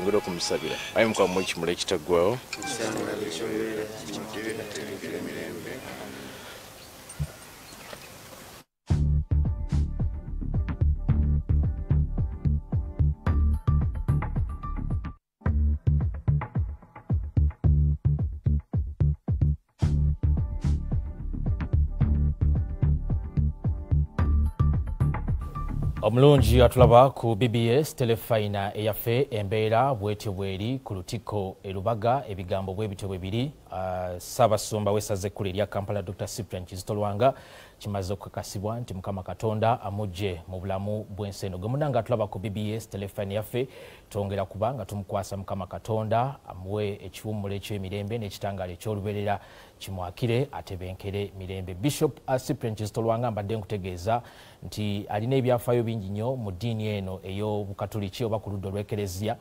ngero kumusabira ayi mukwa mu kimule kitagwawo Omulungi atulaba ku BBS telefayina eyaffe embeera bwetyo bweri ku Lutikko e Lubaga ebigambo bwebityo bwebiri Ssaabasumba w'essaza ekkulu erya Kampala Dr. Cyprian Kizito Lwanga kimaze okukakasibwa nti Mukama Katonda amugye mu bulamu bw'ensi eno. Gwe munnanga atulaba ku BBS telefayina yaffe twongera kuba nga tumukwasa Mukama Katonda amuwe ekiwummulo eky'emirembe n'ekitangaala eky'olubeerera kimwakire atebenkere mirembe. Bishop Cyprian Kizito Lwanga mbadde nkutegeeza nti alina ebyafaayo bingi nnyo mu ddiini eno ey'Obukatoliki oba ku ludda olw'Ekereziya